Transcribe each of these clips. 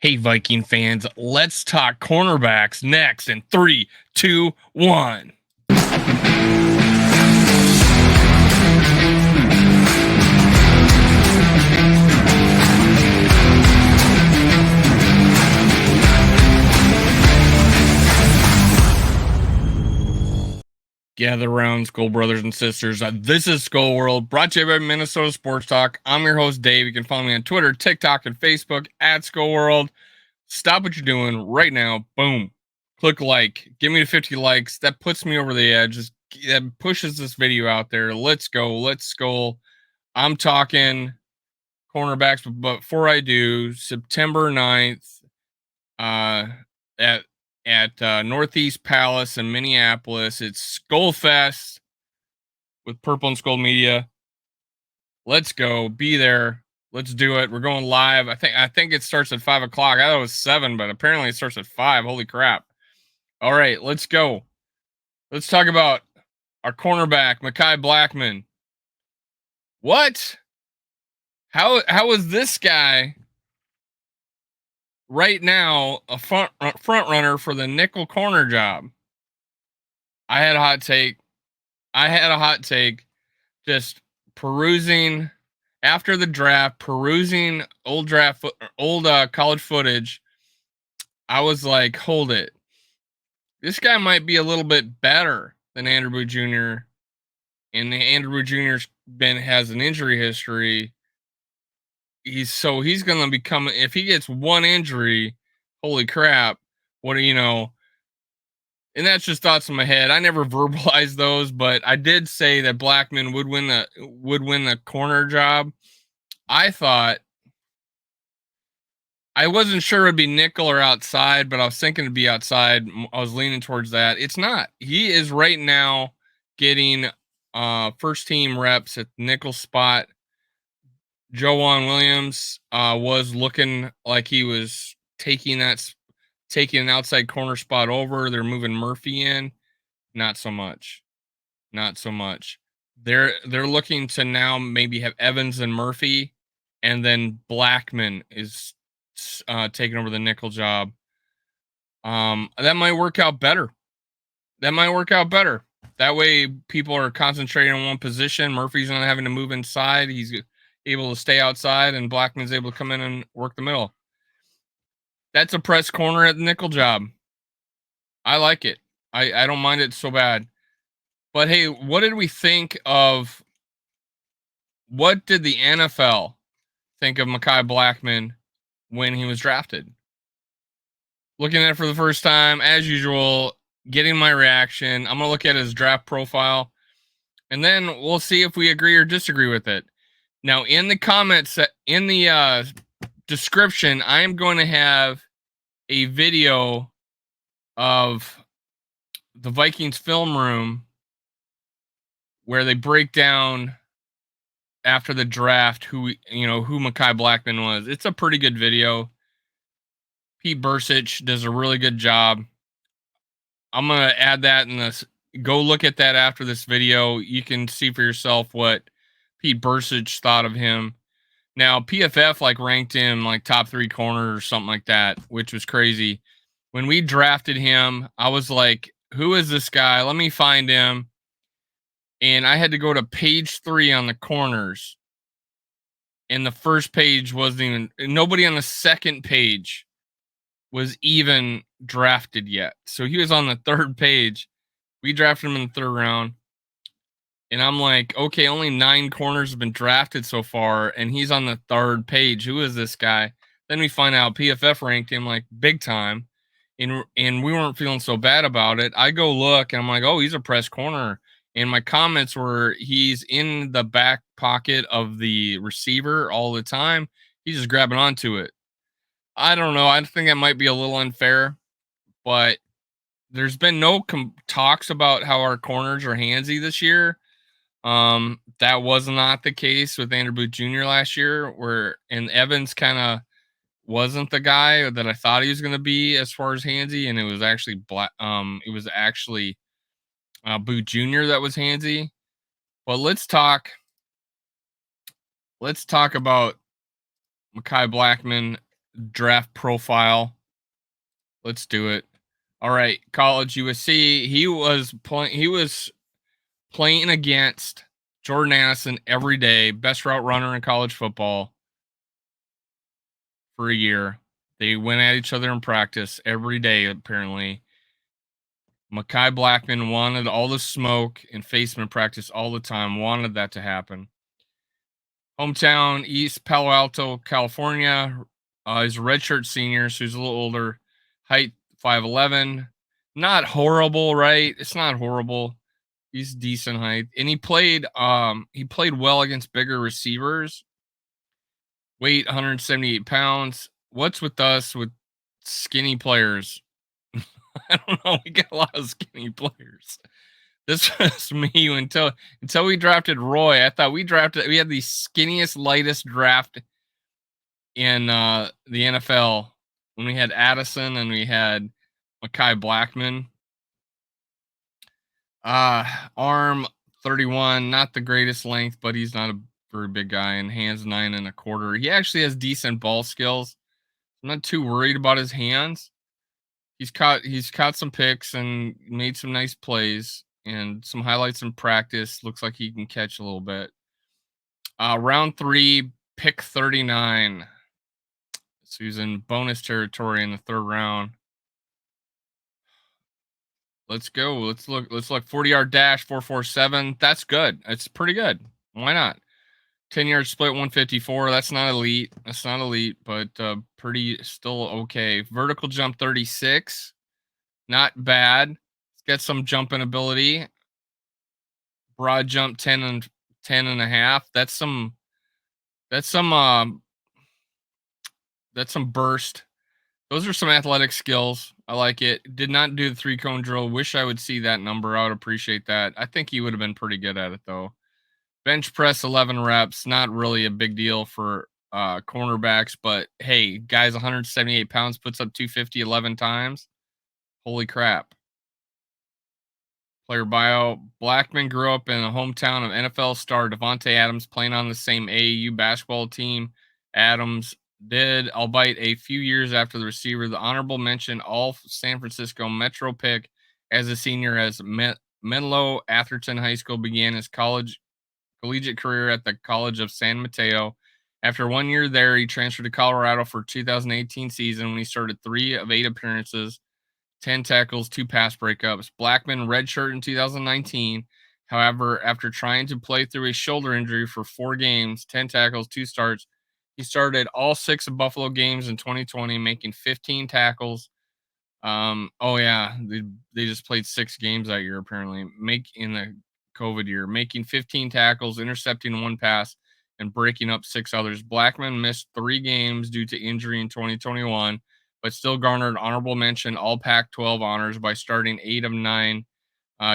Hey, Viking fans, let's talk cornerbacks next in three, two, one. Gather around, Skull brothers and sisters. This is Skull World, brought to you by Minnesota Sports Talk. I'm your host, Dave. You can follow me on Twitter, TikTok, and Facebook at Skull World. Stop what you're doing right now. Boom. Click like. Give me the 50 likes. That puts me over the edge. That pushes this video out there. Let's go. Let's skull. I'm talking cornerbacks, but before I do, September 9th, uh, at Northeast Palace in Minneapolis, it's Skull Fest with Purple and Skull Media. Let's go. Be there. Let's do it. We're going live. I think it starts at 5 o'clock. I thought it was 7, but apparently it starts at 5. Holy crap. All right, let's go. Let's talk about our cornerback, Mekhi Blackmon. What? How is this guy right now a front runner for the nickel corner job? I had a hot take. Just perusing after the draft, perusing old college footage. I was like, hold it. This guy might be a little bit better than Andrew Jr. And Andrew Jr. has an injury history. He's going to become, if he gets one injury, holy crap, what do you know? And that's just thoughts in my head. I never verbalized those, but I did say that Blackmon would win the corner job. I wasn't sure it'd be nickel or outside, but I was thinking it'd be outside. I was leaning towards that. It's not. He is right now getting first team reps at nickel spot. Joanne Williams was looking like he was taking an outside corner spot over. They're moving Murphy in. Not so much. They're looking to now maybe have Evans and Murphy, and then Blackmon is taking over the nickel job. That might work out better. That way, people are concentrating on one position. Murphy's not having to move inside. He's able to stay outside, and Blackman's able to come in and work the middle. That's a press corner at the nickel job. I like it. I don't mind it so bad. But hey, what did we think of? What did the NFL think of Mekhi Blackmon when he was drafted? Looking at it for the first time, as usual, getting my reaction. I'm gonna look at his draft profile, and then we'll see if we agree or disagree with it. Now, in the comments, in the description, I am going to have a video of the Vikings film room where they break down after the draft who Mekhi Blackmon was. It's a pretty good video. Pete Bursich does a really good job. I'm gonna add that in this. Go look at that after this video. You can see for yourself what Pete Bursich thought of him. Now, PFF ranked him like top 3 corner or something like that, which was crazy. When we drafted him, I was like, who is this guy? Let me find him. And I had to go to page 3 on the corners. And the first page wasn't even, nobody on the second page was even drafted yet. So he was on the third page. We drafted him in the 3rd round. And I'm like, okay, only 9 corners have been drafted so far, and he's on the 3rd page. Who is this guy? Then we find out PFF ranked him like big time, and we weren't feeling so bad about it. I go look, and I'm like, oh, he's a press corner. And my comments were, he's in the back pocket of the receiver all the time. He's just grabbing onto it. I don't know. I think that might be a little unfair, but there's been no talks about how our corners are handsy this year. That was not the case with Andrew Booth Jr. last year, and Evans kind of wasn't the guy that I thought he was going to be as far as handsy, and it was actually Booth Jr. that was handsy. But let's talk about Mekhi Blackmon, draft profile. Let's do it. All right, college USC. He was playing against Jordan Addison every day, best route runner in college football for a year. They went at each other in practice every day, apparently. Mekhi Blackmon wanted all the smoke and face him in practice all the time, wanted that to happen. Hometown, East Palo Alto, California. He's a redshirt senior, so he's a little older. Height 5'11". Not horrible, right? It's not horrible. He's decent height. And he played well against bigger receivers. Weight 178 pounds. What's with us with skinny players? I don't know. We get a lot of skinny players. This was me until we drafted Roy. I thought we had the skinniest, lightest draft in the NFL when we had Addison and we had Mekhi Blackmon. Arm 31, not the greatest length, but he's not a very big guy, and hands 9.25. He actually has decent ball skills. I'm not too worried about his hands. He's caught some picks and made some nice plays and some highlights in practice. Looks like he can catch a little bit. Round 3, pick 39. So he's in bonus territory in the 3rd round. Let's go. Let's look. 40-yard dash, 4.47. That's good. It's pretty good. Why not? 10-yard split, 154. That's not elite. But pretty still okay. Vertical jump, 36. Not bad. Let's get some jumping ability. Broad jump, 10 and a half. That's some burst. Those are some athletic skills. I like it. Did not do the 3-cone drill. Wish I would see that number. I would appreciate that. I think he would have been pretty good at it though. Bench press 11 reps. Not really a big deal for cornerbacks, but hey, guys 178 pounds puts up 250 11 times. Holy crap. Player bio. Blackmon grew up in the hometown of NFL star Devontae Adams, playing on the same AAU basketball team. Adams did, albeit a few years after the receiver. The honorable mention all San Francisco Metro pick as a senior, as Menlo Atherton High School began his collegiate career at the College of San Mateo. After 1 year there, he transferred to Colorado for 2018 season when he started 3 of 8 appearances, 10 tackles, 2 pass breakups. Blackmon redshirt in 2019. However, after trying to play through a shoulder injury for 4 games, 10 tackles, 2 starts, he started all 6 of Buffalo games in 2020, making 15 tackles. Oh yeah, they just played 6 games that year apparently. In the COVID year, making 15 tackles, intercepting 1 pass, and breaking up 6 others. Blackmon missed 3 games due to injury in 2021, but still garnered honorable mention all Pac-12 honors by starting 8 of 9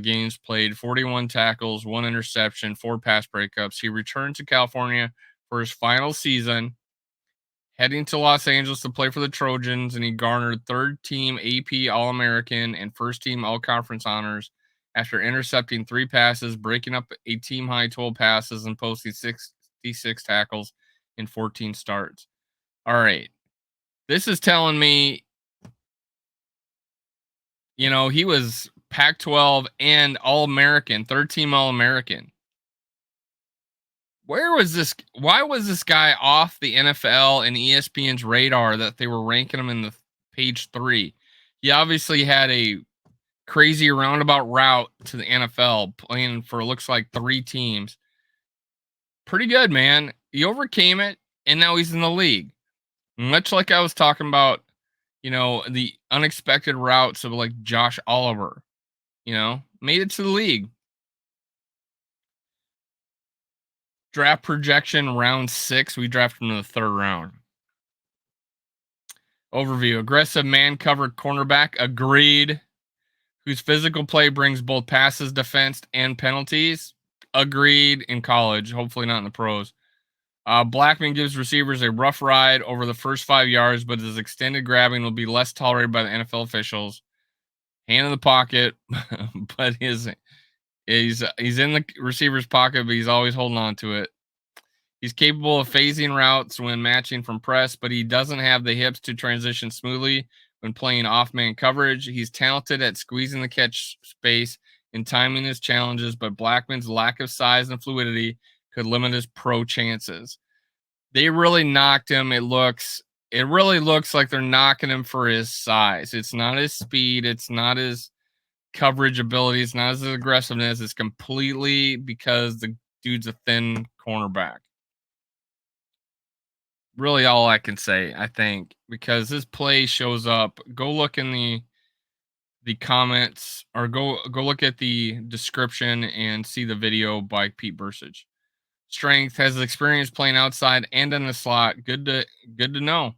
games played, 41 tackles, 1 interception, 4 pass breakups. He returned to California for his final season, heading to Los Angeles to play for the Trojans, and he garnered 3rd team AP All-American and 1st team All-Conference honors after intercepting 3 passes, breaking up a team high 12 passes, and posting 66 tackles in 14 starts. All right. This is telling me, he was Pac-12 and All-American, 3rd team All-American. Why was this guy off the NFL and ESPN's radar that they were ranking him in the page 3? He obviously had a crazy roundabout route to the NFL, playing for looks like 3 teams. Pretty good, man. He overcame it, and now he's in the league. Much like I was talking about, the unexpected routes of like Josh Oliver, made it to the league. Draft projection round 6. We drafted him in the 3rd round. Overview. Aggressive man covered cornerback. Agreed. Whose physical play brings both passes, defense, and penalties. Agreed. In college. Hopefully not in the pros. Blackmon gives receivers a rough ride over the first 5 yards, but his extended grabbing will be less tolerated by the NFL officials. Hand in the pocket, but he's in the receiver's pocket, but he's always holding on to it. He's capable of phasing routes when matching from press, but he doesn't have the hips to transition smoothly when playing off man coverage. He's talented at squeezing the catch space and timing his challenges, but Blackmon's lack of size and fluidity could limit his pro chances. They really knocked him. It really looks like they're knocking him for his size. It's not his speed, it's not his coverage ability, it's not his aggressiveness. It's completely because the dude's a thin cornerback. Really all I can say, I think, because his play shows up. Go look in the comments, or go look at the description and see the video by Pete Bursich. Strength, has experience playing outside and in the slot. Good to know.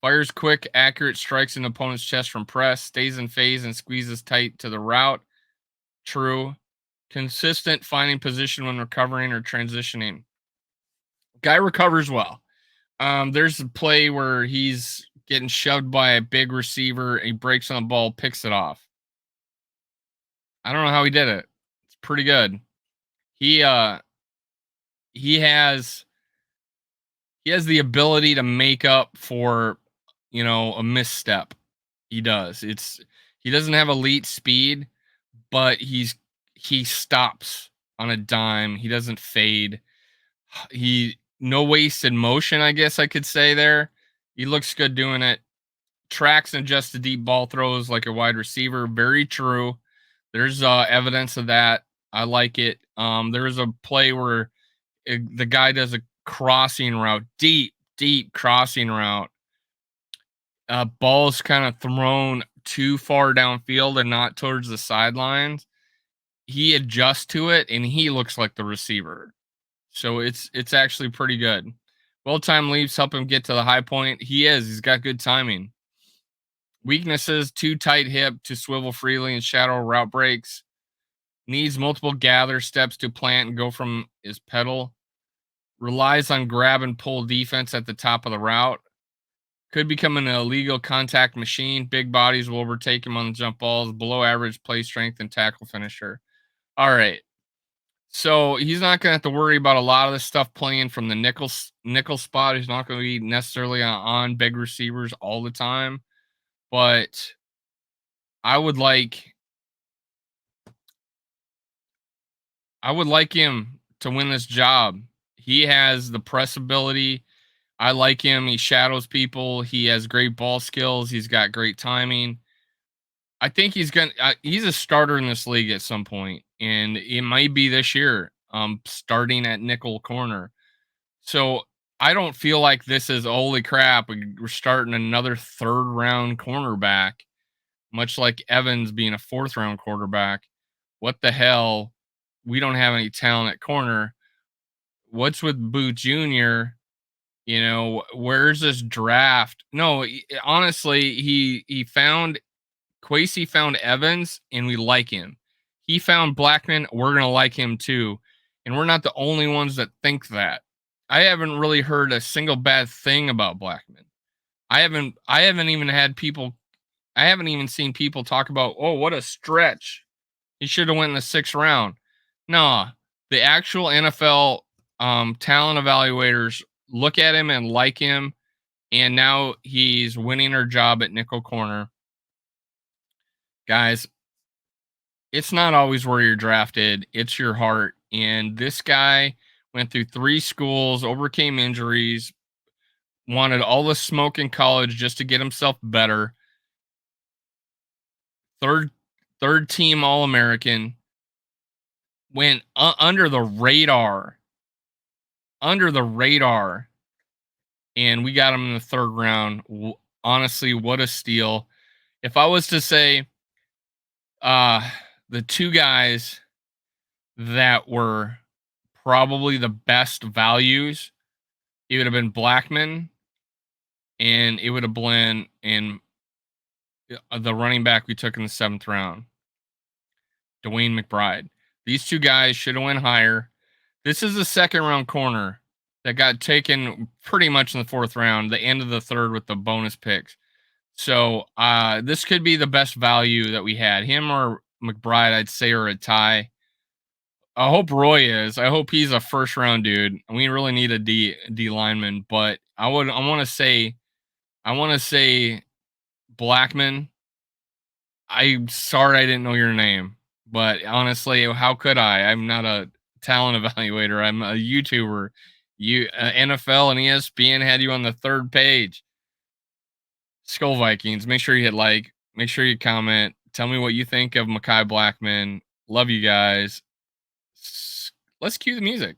Fires quick, accurate strikes in opponent's chest from press, stays in phase and squeezes tight to the route. True. Consistent finding position when recovering or transitioning. Guy recovers well. There's a play where he's getting shoved by a big receiver. He breaks on the ball, picks it off. I don't know how he did it. It's pretty good. He uh he has he has the ability to make up for, a misstep. He does. He doesn't have elite speed, but he stops on a dime. He doesn't fade. He no wasted motion, I guess I could say there. He looks good doing it. Tracks and adjusts to deep ball throws like a wide receiver. Very true. There's evidence of that. I like it. There was a play where the guy does a crossing route, deep crossing route. Ball's kind of thrown too far downfield and not towards the sidelines. He adjusts to it and he looks like the receiver. So it's actually pretty good. Well timed leaps help him get to the high point. He's got good timing. Weaknesses: too tight hip to swivel freely and shadow route breaks. Needs multiple gather steps to plant and go from his pedal. Relies on grab and pull defense at the top of the route. Could become an illegal contact machine. Big bodies will overtake him on the jump balls. Below average play strength and tackle finisher. All right. So he's not going to have to worry about a lot of this stuff playing from the nickel spot. He's not going to be necessarily on big receivers all the time. But I would like him to win this job. He has the press ability. I like him. He shadows people. He has great ball skills. He's got great timing. I think he's a starter in this league at some point, and it might be this year. Starting at nickel corner. So I don't feel like this is holy crap. We're starting another third round cornerback, much like Evans being a fourth round quarterback. What the hell? We don't have any talent at corner. What's with Boot Jr.? Where's this draft? No, honestly, he found Quasey found Evans, and we like him. He found Blackmon. We're gonna like him too, and we're not the only ones that think that. I haven't really heard a single bad thing about Blackmon. I haven't even had people. I haven't even seen people talk about, oh, what a stretch. He should have went in the 6th round. Nah, the actual NFL talent evaluators look at him and like him, and now he's winning our job at nickel corner. Guys, it's not always where you're drafted, it's your heart. And this guy went through 3 schools, overcame injuries, wanted all the smoke in college just to get himself better. Third third team All-American, went under the radar. Under the radar. And we got him in the 3rd round. Honestly, what a steal. If I was to say the 2 guys that were probably the best values, it would have been Blackmon, and it would have been in the running back we took in the 7th round, Dwayne McBride. These 2 guys should have went higher. This is a 2nd round corner that got taken pretty much in the 4th round, the end of the 3rd with the bonus picks. So this could be the best value that we had. Him or McBride, I'd say, are a tie. I hope Roy is. I hope he's a first round dude. We really need a D lineman, but I want to say Blackman. I'm sorry I didn't know your name, but honestly, how could I? I'm not a talent evaluator. I'm a YouTuber. NFL and ESPN had you on the third page. Skull Vikings. Make sure you hit like. Make sure you comment. Tell me what you think of Mekhi Blackmon. Love you guys. Let's cue the music.